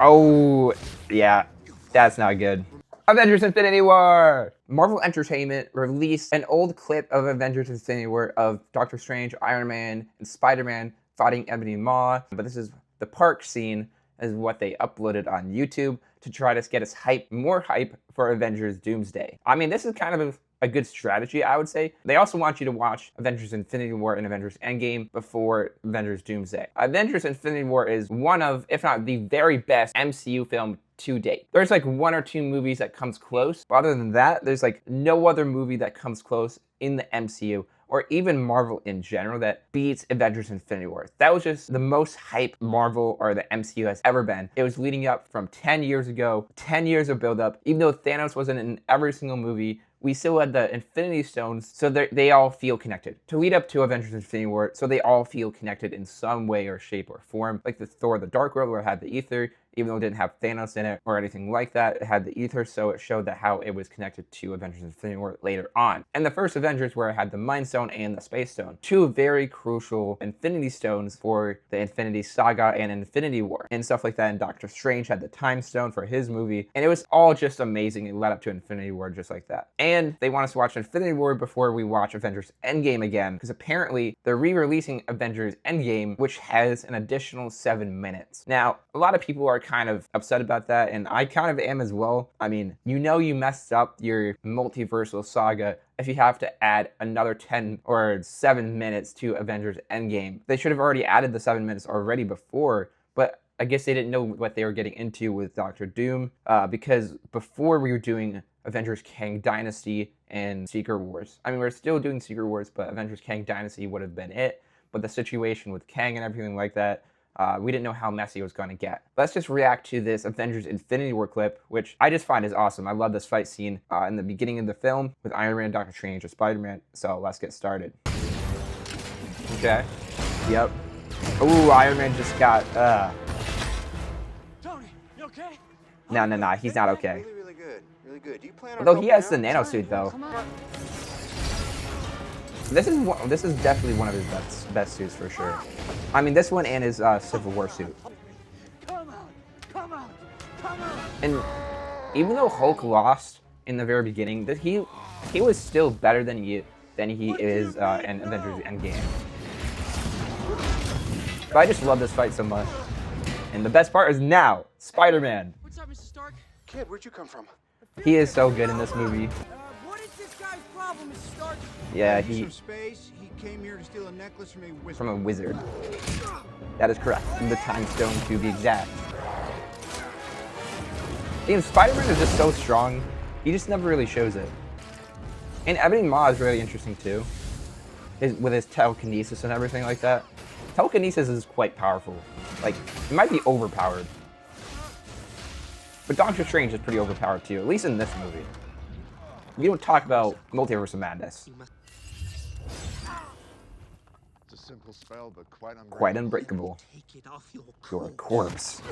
Oh, yeah, that's not good. Avengers Infinity War! Marvel Entertainment released an old clip of Avengers Infinity War of Doctor Strange, Iron Man, and Spider-Man fighting Ebony Maw, but this is the park scene is what they uploaded on YouTube to try to get us more hype for Avengers Doomsday. I mean, this is kind of a good strategy, I would say. They also want you to watch Avengers Infinity War and Avengers Endgame before Avengers Doomsday. Avengers Infinity War is one of, if not the very best MCU film to date. There's like one or two movies that comes close, but other than that, there's like no other movie that comes close in the MCU or even Marvel in general that beats Avengers Infinity War. That was just the most hype Marvel or the MCU has ever been. It was leading up from 10 years ago, 10 years of build-up. Even though Thanos wasn't in every single movie, we still had the Infinity Stones, so they all feel connected. To lead up to Avengers Infinity War, so they all feel connected in some way or shape or form. Like the Thor The Dark World where it had the ether, even though it didn't have Thanos in it or anything like that, it had the ether, so it showed that how it was connected to Avengers Infinity War later on. And the first Avengers where it had the Mind Stone and the Space Stone. Two very crucial Infinity Stones for the Infinity Saga and Infinity War. And stuff like that, and Doctor Strange had the Time Stone for his movie. And it was all just amazing. It led up to Infinity War just like that. And they want us to watch Infinity War before we watch Avengers Endgame again, because apparently they're re-releasing Avengers Endgame, which has an additional 7 minutes. Now, a lot of people are kind of upset about that, and I kind of am as well. I mean, you know you messed up your multiversal saga if you have to add another 10 or 7 minutes to Avengers Endgame. They should have already added the 7 minutes already before, but I guess they didn't know what they were getting into with Doctor Doom, because before we were doing Avengers Kang Dynasty and Secret Wars. I mean, we're still doing Secret Wars, but Avengers Kang Dynasty would have been it. But the situation with Kang and everything like that, we didn't know how messy it was going to get. Let's just react to this Avengers Infinity War clip, which I just find is awesome. I love this fight scene in the beginning of the film with Iron Man, Doctor Strange, and Spider-Man. So let's get started. Okay. Yep. Ooh, Iron Man just got... Tony, you okay? No, he's not okay. Really good. Really good. Do you plan on Although he has the helping nano suit though. This is definitely one of his best suits for sure. I mean, this one and his Civil War suit. Come on. And even though Hulk lost in the very beginning, he was still better than he is in Avengers Endgame. But I just love this fight so much. And the best part is now, Spider-Man. What's up, Mr. Stark? Kid, where'd you come from? He is so good in this movie. What is this guy's problem, Mr. Stark? Yeah, From space, he came here to steal a necklace from a wizard. from a wizard. That is correct. From the Time Stone to be exact. And Spider-Man is just so strong. He just never really shows it. And Ebony Maw is really interesting too. With his telekinesis and everything like that. Telekinesis is quite powerful. Like, it might be overpowered. But Doctor Strange is pretty overpowered too, at least in this movie. We don't talk about Multiverse of Madness. It's a simple spell, but Quite unbreakable. Take it off your You're a corpse.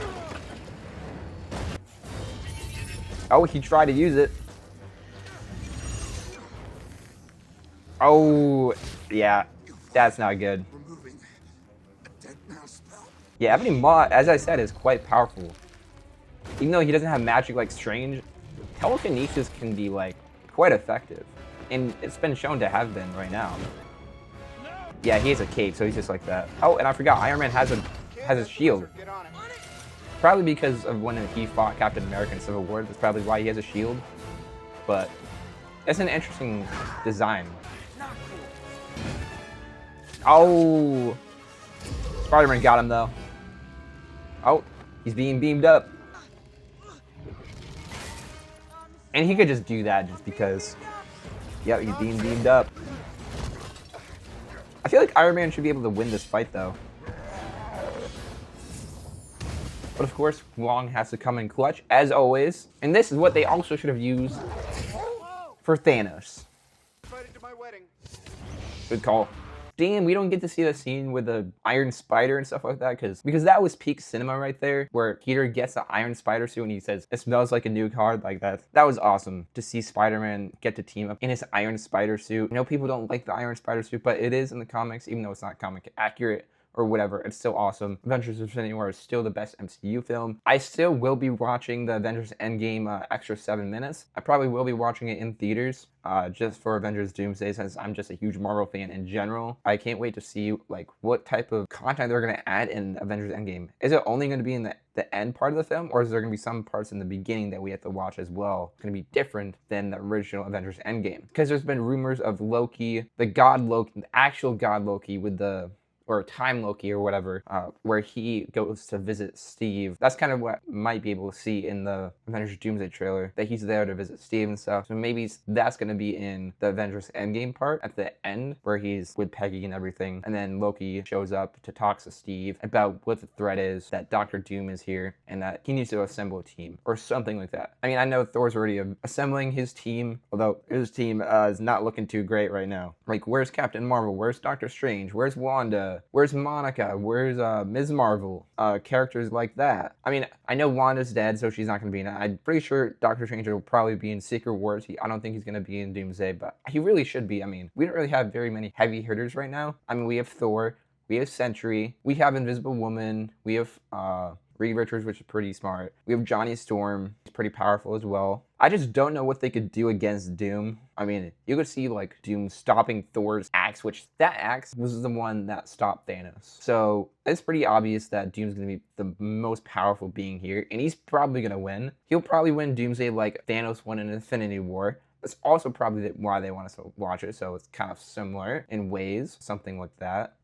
Oh, he tried to use it. Oh, yeah. That's not good. Yeah, Ebony Maw, as I said, is quite powerful. Even though he doesn't have magic like Strange, telekinesis can be like quite effective. And it's been shown to have been right now. Yeah, he has a cape, so he's just like that. Oh, and I forgot, Iron Man has a shield. Get on it. Probably because of when he fought Captain America in Civil War. That's probably why he has a shield. But it's an interesting design. Oh! Spider-Man got him though. Oh, he's being beamed up. And he could just do that just because. Yep, he's being beamed up. I feel like Iron Man should be able to win this fight though. But of course, Wong has to come in clutch, as always. And this is what they also should have used for Thanos. Invited to my wedding. Good call. Damn, we don't get to see the scene with the Iron Spider and stuff like that, because that was peak cinema right there, where Peter gets the Iron Spider suit and he says, "It smells like a new card," like that. That was awesome to see Spider-Man get to team up in his Iron Spider suit. I know people don't like the Iron Spider suit, but it is in the comics, even though it's not comic accurate. or whatever. It's still awesome. Avengers Infinity War is still the best MCU film. I still will be watching the Avengers Endgame extra 7 minutes. I probably will be watching it in theaters just for Avengers Doomsday, since I'm just a huge Marvel fan in general. I can't wait to see like what type of content they're going to add in Avengers Endgame. Is it only going to be in the end part of the film, or is there going to be some parts in the beginning that we have to watch as well? It's going to be different than the original Avengers Endgame, because there's been rumors of Loki, the god Loki, the actual god Loki with the or Time Loki or whatever, where he goes to visit Steve. That's kind of what might be able to see in the Avengers Doomsday trailer, that he's there to visit Steve and stuff. So maybe that's going to be in the Avengers Endgame part at the end, where he's with Peggy and everything, and then Loki shows up to talk to Steve about what the threat is, that Doctor Doom is here, and that he needs to assemble a team, or something like that. I mean, I know Thor's already assembling his team, although his team is not looking too great right now. Like, where's Captain Marvel? Where's Doctor Strange? Where's Wanda? Where's Monica? Where's Ms. Marvel? Characters like that. I mean, I know Wanda's dead, so she's not going to be in it. I'm pretty sure Doctor Strange will probably be in Secret Wars. I don't think he's going to be in Doomsday, but he really should be. I mean, we don't really have very many heavy hitters right now. I mean, we have Thor, we have Sentry, we have Invisible Woman, we have Reed Richards, which is pretty smart. We have Johnny Storm, he's pretty powerful as well. I just don't know what they could do against Doom. I mean, you could see like Doom stopping Thor's axe, which that axe was the one that stopped Thanos. So it's pretty obvious that Doom's gonna be the most powerful being here, and he's probably gonna win. He'll probably win Doomsday like Thanos won in Infinity War. That's also probably why they want us to watch it, so it's kind of similar in ways, something like that.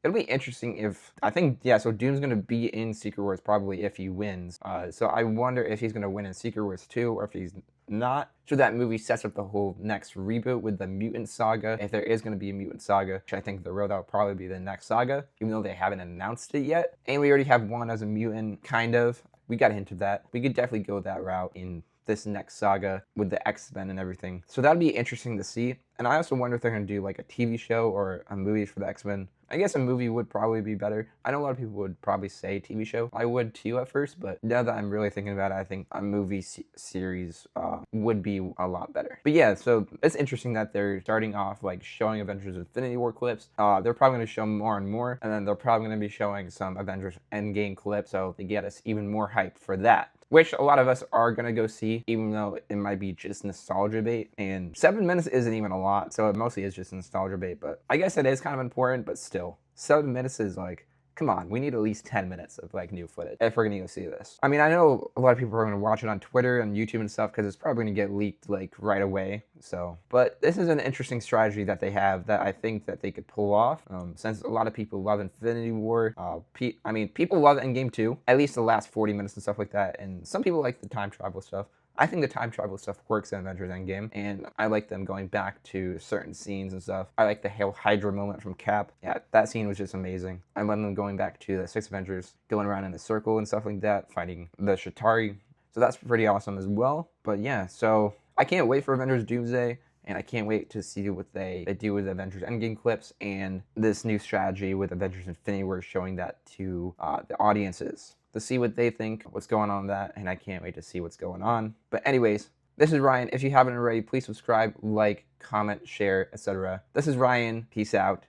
It'll be interesting if, I think, yeah, so Doom's going to be in Secret Wars probably if he wins. So I wonder if he's going to win in Secret Wars 2 or if he's not. So that movie sets up the whole next reboot with the Mutant Saga. If there is going to be a Mutant Saga, which I think that'll probably be the next saga, even though they haven't announced it yet. And we already have one as a mutant, kind of. We got a hint of that. We could definitely go that route in this next saga with the X-Men and everything. So that'd be interesting to see. And I also wonder if they're going to do like a TV show or a movie for the X-Men. I guess a movie would probably be better. I know a lot of people would probably say TV show. I would too at first, but now that I'm really thinking about it, I think a movie series would be a lot better. But yeah, so it's interesting that they're starting off like showing Avengers Infinity War clips. They're probably going to show more and more, and then they're probably going to be showing some Avengers Endgame clips, so they get us even more hype for that, which a lot of us are going to go see, even though it might be just nostalgia bait. And 7 minutes isn't even a lot, so it mostly is just nostalgia bait, but I guess it is kind of important, but still. 7 minutes is like, come on, we need at least 10 minutes of like new footage if we're gonna go see this. I mean, I know a lot of people are gonna watch it on Twitter and YouTube and stuff because it's probably gonna get leaked like right away. So, but this is an interesting strategy that they have that I think that they could pull off. Since a lot of people love Infinity War, I mean, people love Endgame too, at least the last 40 minutes and stuff like that. And some people like the time travel stuff. I think the time travel stuff works in Avengers Endgame, and I like them going back to certain scenes and stuff. I like the Hail Hydra moment from Cap. Yeah, that scene was just amazing. I love them going back to the 6 Avengers, going around in a circle and stuff like that, fighting the Chitauri. So that's pretty awesome as well. But yeah, so I can't wait for Avengers Doomsday, and I can't wait to see what they do with the Avengers Endgame clips and this new strategy with Avengers Infinity War, showing that to the audiences, to see what they think, what's going on with that, and I can't wait to see what's going on. But anyways, this is Ryan. If you haven't already, please subscribe, like, comment, share, etc. This is Ryan. Peace out.